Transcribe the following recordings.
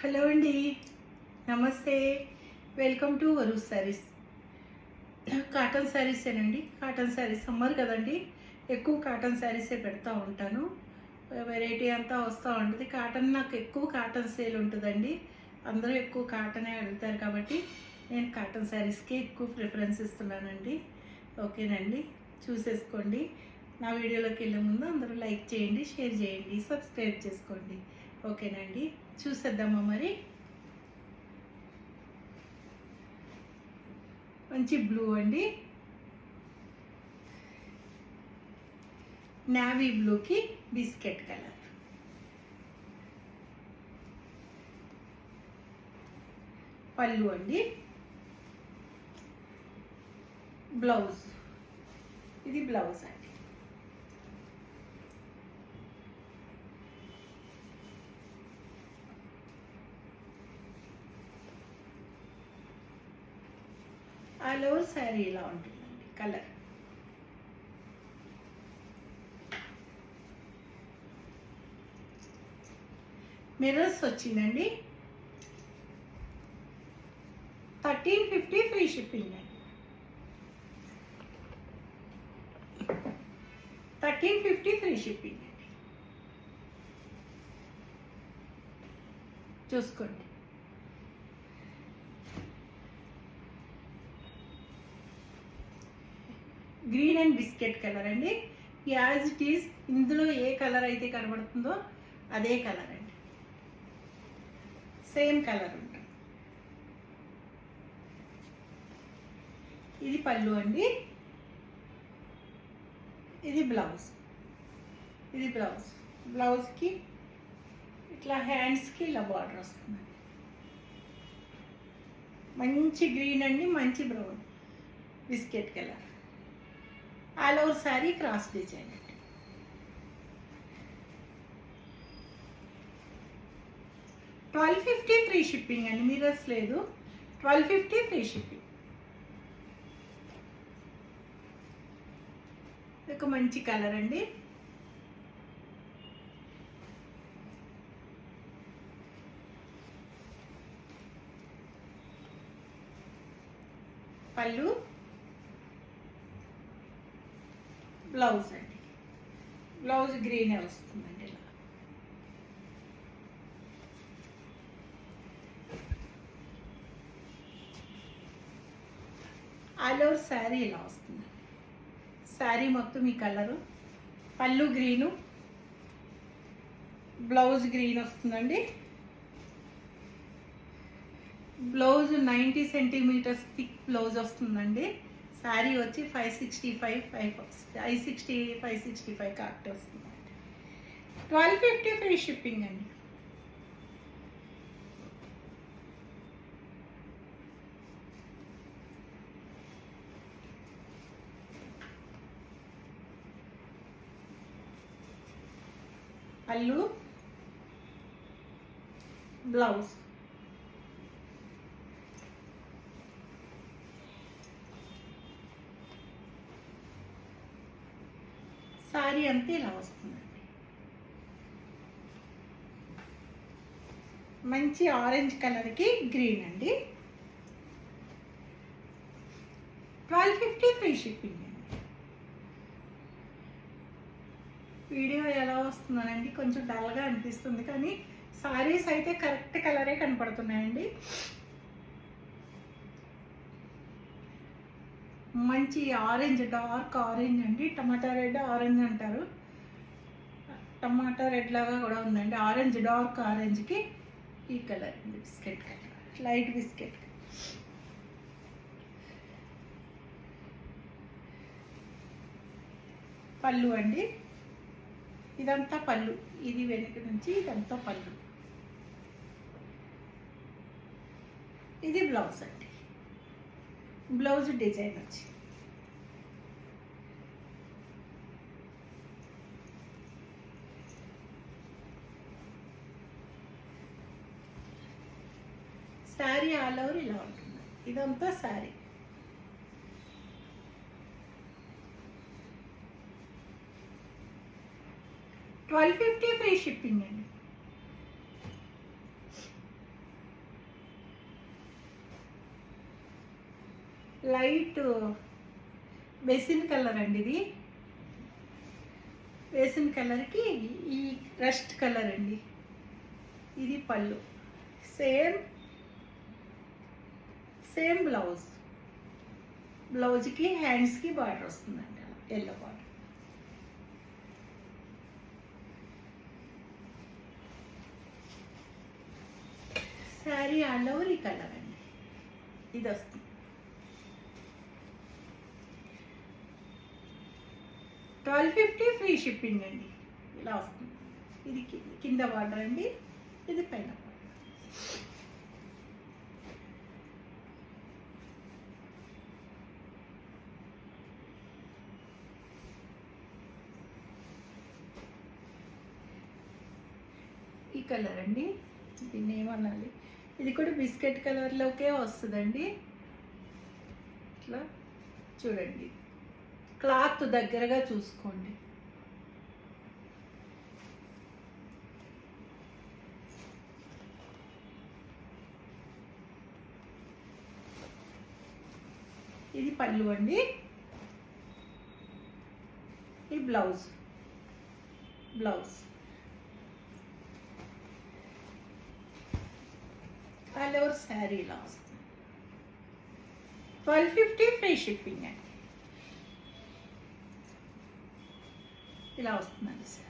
Hello అండి, నమస్తే. Welcome to వరూస్ శారీస్. కాటన్ శారీసేనండి. కాటన్ శారీస్ సమ్మర్ కదండి, ఎక్కువ కాటన్ శారీసే పెడతా ఉంటాను. వెరైటీ అంతా వస్తూ ఉంటుంది. కాటన్ నాకు ఎక్కువ కాటన్ సేల్ ఉంటుందండి. అందరూ ఎక్కువ కాటనే అడుగుతారు కాబట్టి నేను కాటన్ శారీస్కి ఎక్కువ ప్రిఫరెన్స్ ఇస్తున్నానండి. ఓకేనండి, చూసేసుకోండి. నా వీడియోలోకి వెళ్ళే ముందు అందరూ లైక్ చేయండి, షేర్ చేయండి, సబ్స్క్రైబ్ చేసుకోండి. ఓకేనండి, చూసేద్దామా మరి. మంచి బ్లూ అండి, నావీ బ్లూకి బిస్కెట్ కలర్. పళ్ళు అండి, బ్లౌజ్. ఇది బ్లౌజ్ అండి. ఆల్ ఓవర్ శారీ ఇలా ఉంటుందండి కలర్. మిర్రర్స్ వచ్చిందండి. 1350 ఫ్రీ షిప్పింగ్ అండి. 1350 ఫ్రీ షిప్పింగ్ అండి. చూసుకోండి. గ్రీన్ అండ్ బిస్కెట్ కలర్ అండి. యాజ్ ఇట్ ఈజ్ ఇందులో ఏ కలర్ అయితే కనబడుతుందో అదే కలర్ అండి, సేమ్ కలర్ ఉంటుంది. ఇది పళ్ళు అండి, ఇది బ్లౌజ్. ఇది బ్లౌజ్. బ్లౌజ్కి ఇట్లా హ్యాండ్స్కి ఇలా బార్డర్ వస్తుందండి. మంచి గ్రీన్ అండి, మంచి brown biscuit colour. All over sari cross design అండి. $1250 ఫ్రీ షిప్పింగ్ అండి. మిర్రర్స్ లేదు, $1250 ఫ్రీ షిప్పింగ్. ఒక మంచి కలర్ అండి. పళ్ళు, బ్లౌజ్ అండి. బ్లౌజ్ గ్రీనే వస్తుందండి. ఇలా ఆల్ ఓవర్ శారీ ఇలా వస్తుంది. శారీ మొత్తం ఈ కలరు. పళ్ళు గ్రీను, బ్లౌజ్ గ్రీన్ వస్తుందండి. బ్లౌజ్ 90 సెంటీమీటర్స్ థిక్ బ్లౌజ్ వస్తుందండి. శారీ వచ్చి 565 కరెక్ట్ వస్తుందండి. 1250 ఫ్రీ షిప్పింగ్ అండి. పళ్ళు, బ్లౌజ్. శారీ అంతే ఇలా వస్తుందండి. మంచి ఆరెంజ్ కలర్కి గ్రీన్ అండి. 1250 ఫ్రీ షిప్పింగ్ అండి. వీడియో ఎలా వస్తుందనండి, కొంచెం డల్గా అనిపిస్తుంది కానీ శారీస్ అయితే కరెక్ట్ కలరే కనపడుతున్నాయండి. మంచి ఆరెంజ్, డార్క్ ఆరెంజ్ అండి. టమాటా రెడ్ ఆరెంజ్ అంటారు. టమాటా రెడ్ లాగా కూడా ఉందండి. ఆరెంజ్, డార్క్ ఆరెంజ్కి ఈ కలర్ అండి, బిస్కెట్ కలర్, లైట్ బిస్కెట్. పళ్ళు అండి, ఇదంతా పళ్ళు. ఇది వెనుక నుంచి ఇదంతా పళ్ళు. ఇది బ్లౌజ్ అండి. బ్లౌజ్ డిజైన్ వచ్చి శారీ ఆల్ ఓవర్ ఇలా ఉంటుంది. ఇదంతా శారీ. 1250 ఫ్రీ షిప్పింగ్ అండి. లైట్ బేసిన్ కలర్ అండి ఇది. బేసిన్ కలర్కి ఈ రస్ట్ కలర్ అండి. ఇది పళ్ళు. సేమ్ సేమ్ బ్లౌజ్కి హ్యాండ్స్కి బార్డర్ వస్తుందండి, అలా yellow border. Sari all over ఈ కలర్ అండి, ఇది వస్తుంది. 1250 ఫ్రీ షిప్పింగ్ అండి. ఇలా వస్తుంది. ఇది కింద బార్డర్ అండి, ఇది పైన బార్డర్. ఈ కలర్ అండి, దీన్ని ఏమనాలి, ఇది కూడా బిస్కెట్ కలర్లోకే వస్తుందండి. ఇట్లా చూడండి, క్లాత్ దగ్గరగా చూసుకోండి. ఇది పళ్ళు అండి, ఈ బ్లౌజ్ ఆల్ ఓవర్ శారీ ఇలా వస్తుంది. 1250 ఫ్రీ షిప్పింగ్ అండి. ఇలా వస్తుందండి సార్.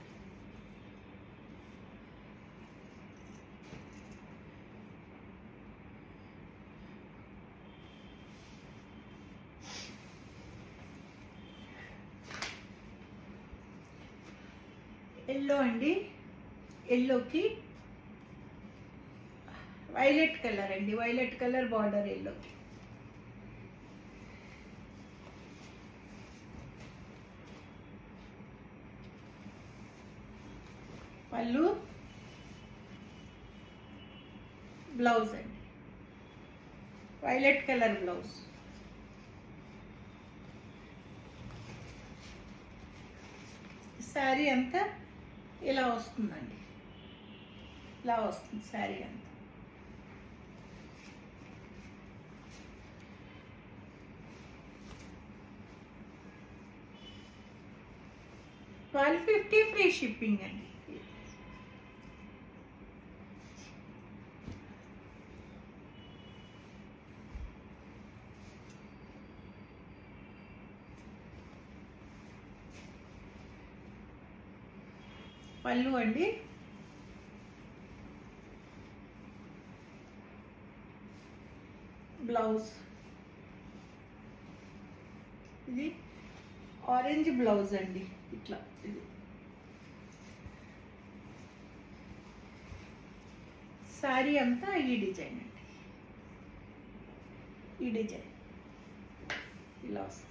ఎల్లో అండి, ఎల్లోకి వైలెట్ కలర్ అండి, వైలెట్ కలర్ బార్డర్ ఎల్లోకి. పళ్ళు, బ్లౌజ్ అండి, వైలెట్ కలర్ బ్లౌజ్. శారీ అంతా ఇలా వస్తుందండి, ఇలా వస్తుంది శారీ అంతా. $1250 ఫ్రీ షిప్పింగ్ అండి. పళ్ళు అండి, బ్లౌజ్. ఇది ఆరెంజ్ బ్లౌజ్ అండి, ఇట్లా. ఇది శారీ అంతా ఈ డిజైన్ అండి, ఈ డిజైన్ ఇలా వస్తుంది.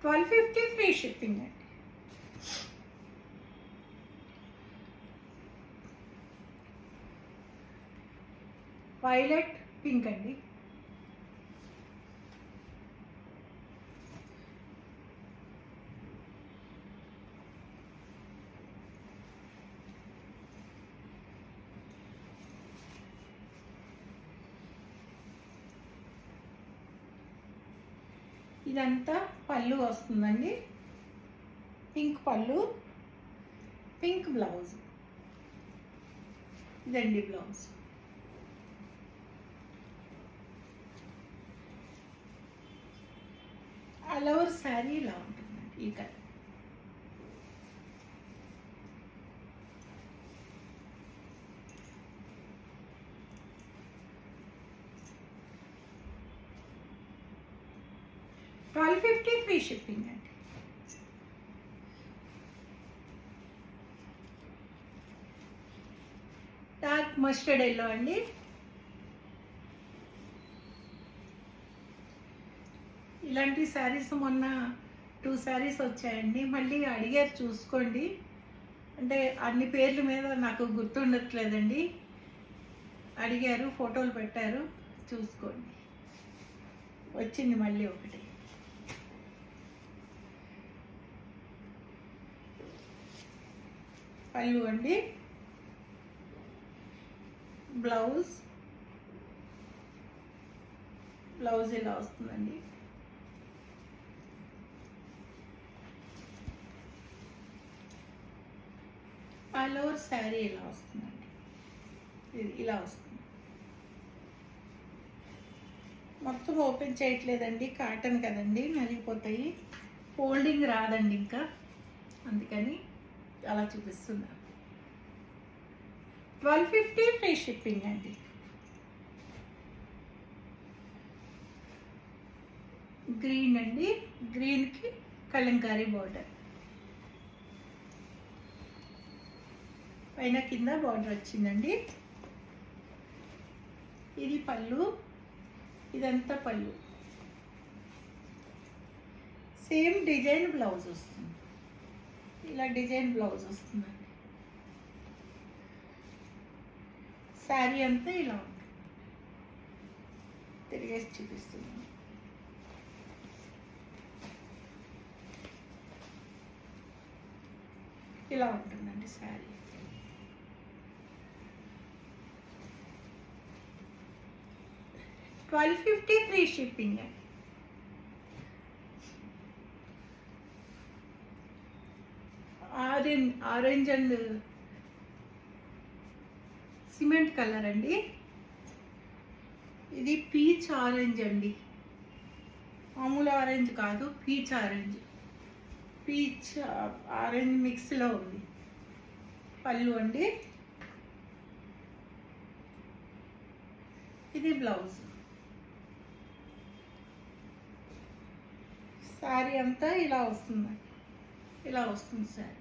$1250 ఫ్రీ షిప్పింగ్ అండి. వైలెట్ పింక్ అండి, ఇదంతా పళ్ళు వస్తుందండి. పింక్ పళ్ళు, పింక్ బ్లౌజ్. ఇదండి బ్లౌజ్. ఆల్ ఓవర్ శారీ ఇలా ఉంటుందండి ఈ కలర్. $1250 ఫ్రీ షిప్పింగ్ అండి. డార్క్ మస్టర్డ్ ఎల్లో అండి. ఇలాంటి శారీస్ మొన్న 2 శారీస్ వచ్చాయండి, మళ్ళీ అడిగారు చూసుకోండి. అంటే అన్ని పేర్ల మీద నాకు గుర్తుండట్లేదండి, అడిగారు, ఫోటోలు పెట్టారు, చూసుకోండి. వచ్చింది మళ్ళీ ఒకటి. పళ్ళు అండి. బ్లౌజ్ ఇలా వస్తుందండి. ఆల్ ఓవర్ శారీ ఇలా వస్తుందండి. ఇది ఇలా వస్తుంది. మొత్తం ఓపెన్ చేయట్లేదండి, కాటన్ కదండి, నలిగిపోతాయి. ఫోల్డింగ్ రాదండి ఇంకా, అందుకని అలా చూపిస్తున్నా. 1250 ఫ్రీ షిప్పింగ్ అండి. గ్రీన్ అండి, గ్రీన్కి కలంకారీ బార్డర్, పైన కింద బార్డర్ వచ్చిందండి. ఇది పళ్ళు, ఇదంతా పళ్ళు. సేమ్ డిజైన్ బ్లౌజ్ వస్తుంది. ఇలా డిజైన్ బ్లౌజ్ వస్తుందండి. శారీ అంతా ఇలా ఉంటుంది. తిరిగేసి చూపిస్తున్నాను. ఇలా ఉంటుందండి sari. $1250 free shipping. Orange and cement colour అండి. ఇది పీచ్ ఆరెంజ్ అండి, మామూలు ఆరెంజ్ కాదు, పీచ్ ఆరెంజ్. పీచ్ ఆరెంజ్ మిక్స్లో ఉంది. పళ్ళు అండి. ఇది బ్లౌజ్. శారీ అంతా ఇలా వస్తుంది, ఇలా వస్తుంది శారీ.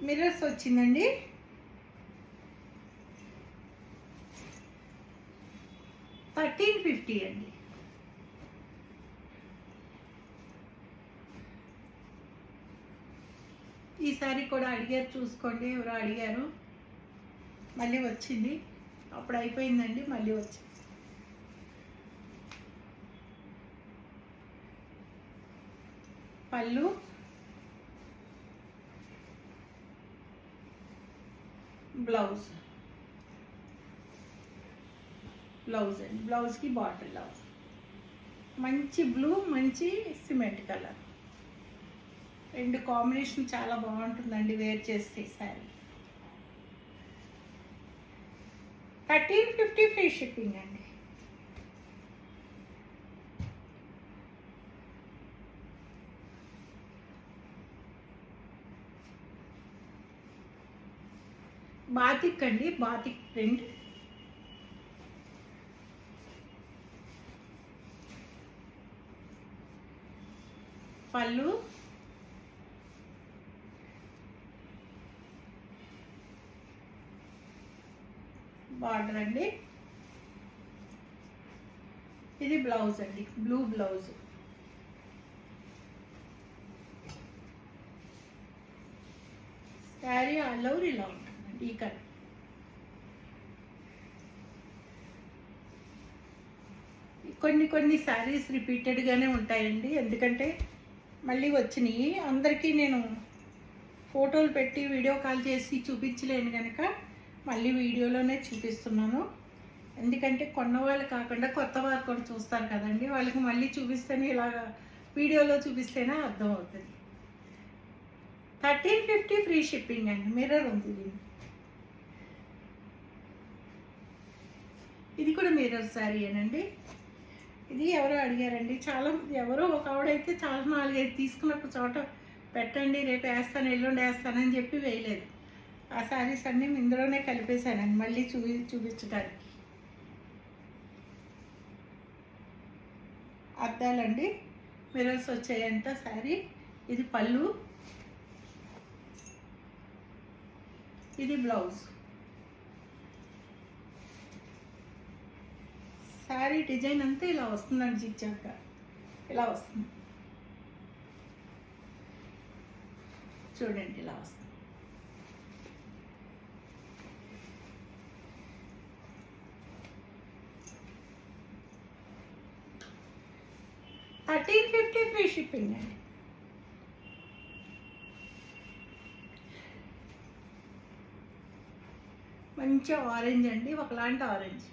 మిర్రర్స్ వచ్చిందండి. $1350 అండి. ఈసారి కూడా అడిగారు, చూసుకోండి. ఎవరో అడిగారు, మళ్ళీ వచ్చింది. అప్పుడు అయిపోయిందండి, మళ్ళీ వచ్చింది. పళ్ళు, బ్లౌజ్ అండి. బ్లౌజ్కి బార్డర్ బ్లౌజ్, మంచి బ్లూ, మంచి సిమెంట్ కలర్, రెండు కాంబినేషన్ చాలా బాగుంటుందండి వేర్ చేస్తే శారీ. 1350 ఫ్రీ షిప్పింగ్ అండి. బాతిక్ అండి, బాతిక్ ప్రింట్. పళ్ళు, బార్డర్ అండి. ఇది బ్లౌజ్ అండి, blue blouse. Sari all over ఇలా ఉంటుందండి. ఈ కలర్. కొన్ని శారీస్ రిపీటెడ్గానే ఉంటాయండి, ఎందుకంటే మళ్ళీ వచ్చినాయి. అందరికీ నేను ఫోటోలు పెట్టి వీడియో కాల్ చేసి చూపించలేను కనుక మళ్ళీ వీడియోలోనే చూపిస్తున్నాను. ఎందుకంటే కొన్నవాళ్ళు కాకుండా కొత్త వారు కూడా చూస్తారు కదండి, వాళ్ళకి మళ్ళీ చూపిస్తేనే, ఇలాగా వీడియోలో చూపిస్తేనే అర్థం అవుతుంది. 1350 ఫ్రీ షిప్పింగ్ అండి. మిర్రర్ ఉంది దీన్ని. ఇది కూడా మిర్రర్ శారీయేనండి. ఇది ఎవరో అడిగారండి, ఎవరో ఒక ఆవిడైతే చాలా 4-5 తీసుకుని ఒక చోట పెట్టండి, రేపు వేస్తాను, ఎల్లుండి వేస్తానని చెప్పి వేయలేదు. ఆ శారీస్ అన్నీ ఇందులోనే కలిపేశానండి మళ్ళీ చూపించడానికి. అద్దాలండి, మిర్రర్స్ వచ్చాయంట శారీ. ఇది పళ్ళు, ఇది బ్లౌజ్. శారీ డిజైన్ అంతా ఇలా వస్తుందండి, జిగ్జాగ్గా ఇలా వస్తుంది. చూడండి, ఇలా వస్తుంది. $1350 ఫ్రీ షిప్పింగ్ అండి. మంచి ఆరెంజ్ అండి, ఒకలాంటి ఆరెంజ్.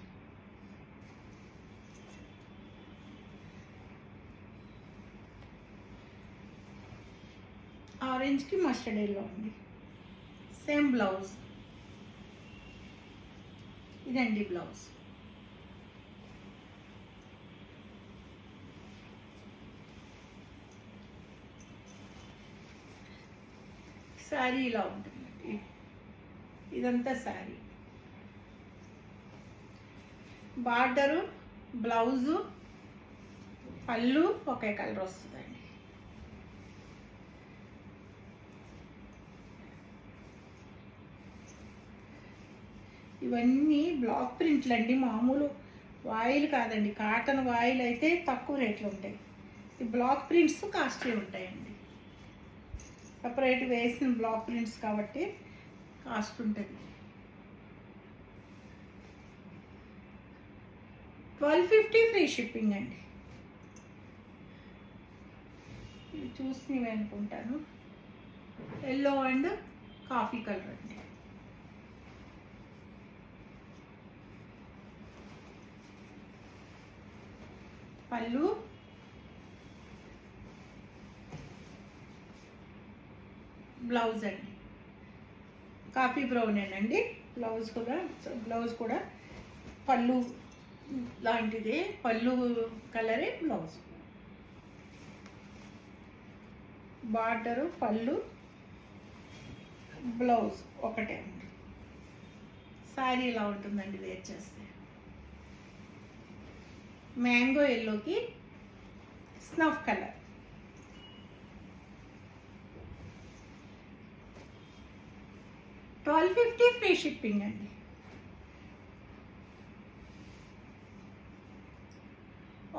ఆరెంజ్కి మస్టర్డ్ ఎల్లో అండి. Same blouse. ఇదండి బ్లౌజ్. శారీ ఇలా ఉంటుందండి. ఇదంతా శారీ. బార్డరు, బ్లౌజు, పళ్ళు ఒకే కలర్ వస్తుందండి. ఇవన్నీ బ్లాక్ ప్రింట్లు అండి, మామూలు వాయిల్ కాదండి. కాటన్ వాయిల్ అయితే తక్కువ రేట్లు ఉంటాయి. ఈ బ్లాక్ ప్రింట్స్ కాస్ట్లీ ఉంటాయండి. సపరేట్ వేసిన బ్లాక్ ప్రింట్స్ కాబట్టి కాస్ట్ ఉంటుంది. 1250 ఫ్రీ షిప్పింగ్ అండి. ఇది చూసినవి అనుకుంటాను. ఎల్లో అండ్ కాఫీ కలర్ అండి. పళ్ళు, బ్లౌజ్ అండి కాఫీ బ్రౌన్ అండి. బ్లౌజ్ కూడా పళ్ళు లాంటిదే, పళ్ళు కలరే బ్లౌజ్. బార్డరు, పళ్ళు, బ్లౌజ్ ఒకటే అండి. శారీ ఇలా ఉంటుందండి వేర్ చేస్తే. మ్యాంగో ఎల్లోకి స్నఫ్ కలర్. $1250 ఫ్రీ షిప్పింగ్ అండి.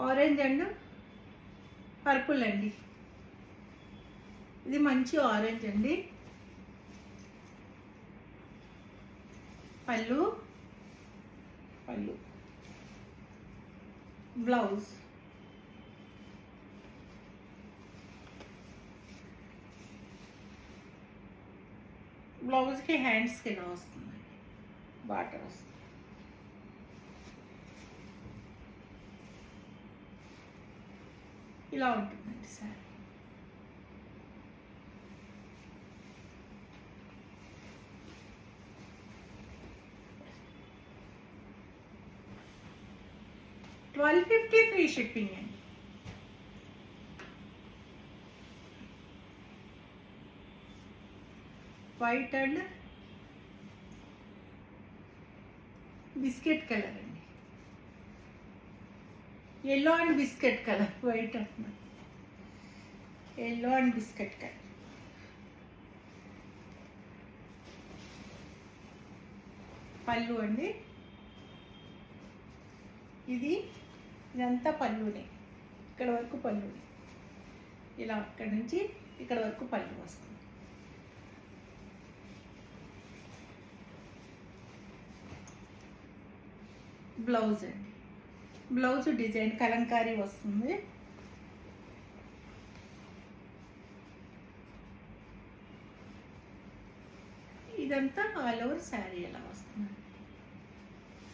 ఆరెంజ్ అండ్ పర్పుల్ అండి. ఇది మంచి ఆరెంజ్ అండి. పళ్ళు, బ్లౌజ్. బ్లౌజ్కి హ్యాండ్స్కి ఇలా వస్తుందండి, బార్డర్ వస్తుంది. ఇలా ఉంటుందండి సారీ. $1250 ఫ్రీ షిప్పింగ్ అండి. వైట్ అండ్ బిస్కెట్ కలర్ అండి. Yellow and biscuit colour, white అంటున్నా, ఎల్లో అండ్ బిస్కెట్ కలర్. పళ్ళు అండి. ఇదంతా పళ్ళునే, ఇక్కడ వరకు పళ్ళునే. ఇలా అక్కడి నుంచి ఇక్కడ వరకు పళ్ళు వస్తుంది. బ్లౌజ్ అండి. బ్లౌజ్ డిజైన్ కలంకారీ వస్తుంది. ఇదంతా ఆల్ ఓవర్ శారీ ఎలా వస్తుంది.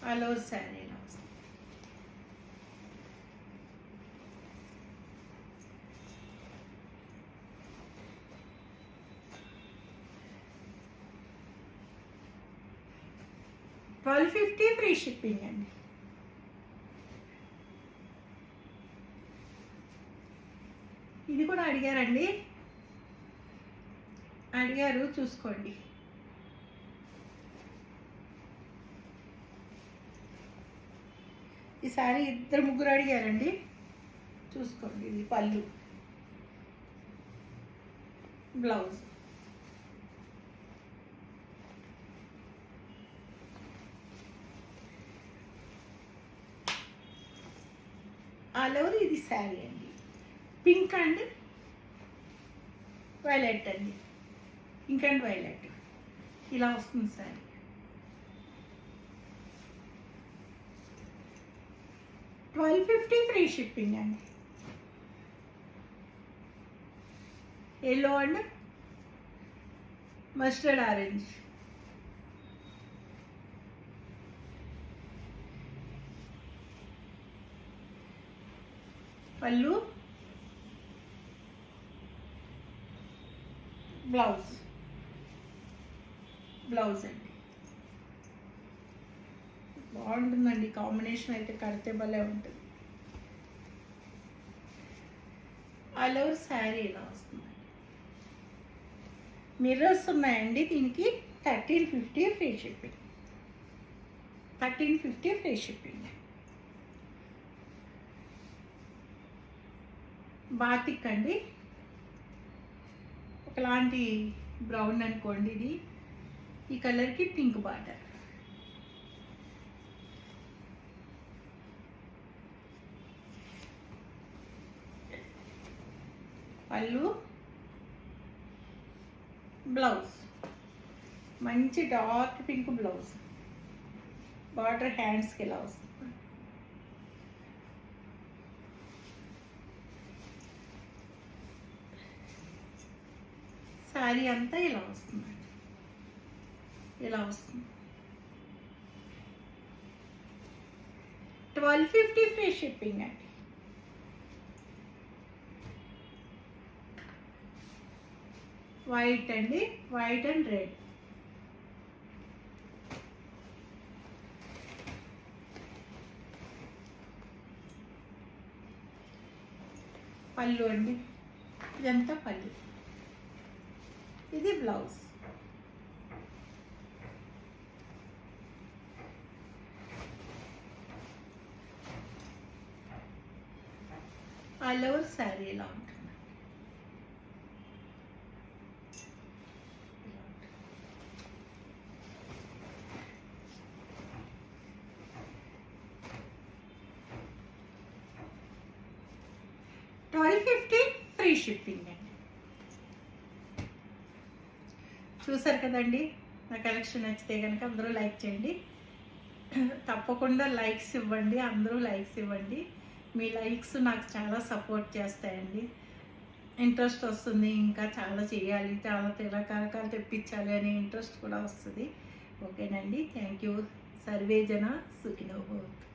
ఆల్ ఓవర్ శారీ ఎలా వస్తుంది. $1250 ఫ్రీ షిప్పింగ్ అండి. ఇది కూడా అడిగారు, చూసుకోండి. ఈసారి 2-3 అడిగారండి, చూసుకోండి. ఇది పళ్ళు, బ్లౌజ్. ఆల్ ఓవర్ ఇది శారీ అండి. పింక్ అండ్ వైలెట్ అండి. పింక్ అండ్ వైలెట్ ఇలా వస్తుంది శారీ. $1250 ఫ్రీ షిప్పింగ్ అండి. Yellow and mustard orange. పళ్ళు, బ్లౌజ్ అండి. బాగుంటుందండి కాంబినేషన్ అయితే, కడితే భలే ఉంటుంది. ఆల్ ఓవర్ శారీ ఇలా వస్తుందండి. మిర్రర్స్ ఉన్నాయండి దీనికి. 1350 free shipping. 1350 free shipping. Batik అండి, ఒకలాంటి బ్రౌన్ అనుకోండి ఇది. ఈ కలర్కి పింక్ బార్డర్. పళ్ళు, బ్లౌజ్ మంచి డార్క్ పింక్ బ్లౌజ్. బార్డర్ హ్యాండ్స్కి ఇలా వస్తుంది. శారీ అంతా ఇలా వస్తుందండి, ఇలా వస్తుంది. 1250 ఫ్రీ షిప్పింగ్ అండి. వైట్ అండి, వైట్ అండ్ రెడ్. పళ్ళు అండి, ఇదంతా పళ్ళు. ఇది బ్లౌజ్. ఆల్ ఓవర్ శారీ ఇలా ఉంటుంది. $1250 ఫ్రీ షిప్పింగ్ అండి. చూసారు కదండి, నా కలెక్షన్ నచ్చితే కనుక అందరూ లైక్ చేయండి. తప్పకుండా లైక్స్ ఇవ్వండి, అందరూ లైక్స్ ఇవ్వండి. మీ లైక్స్ నాకు చాలా సపోర్ట్ చేస్తాయండి. ఇంట్రెస్ట్ వస్తుంది, ఇంకా చాలా చేయాలి, చాలా రకరకాలు తెప్పించాలి అనే ఇంట్రెస్ట్ కూడా వస్తుంది. ఓకేనండి, థ్యాంక్ యూ. సర్వే జన సుఖినో భవంతు.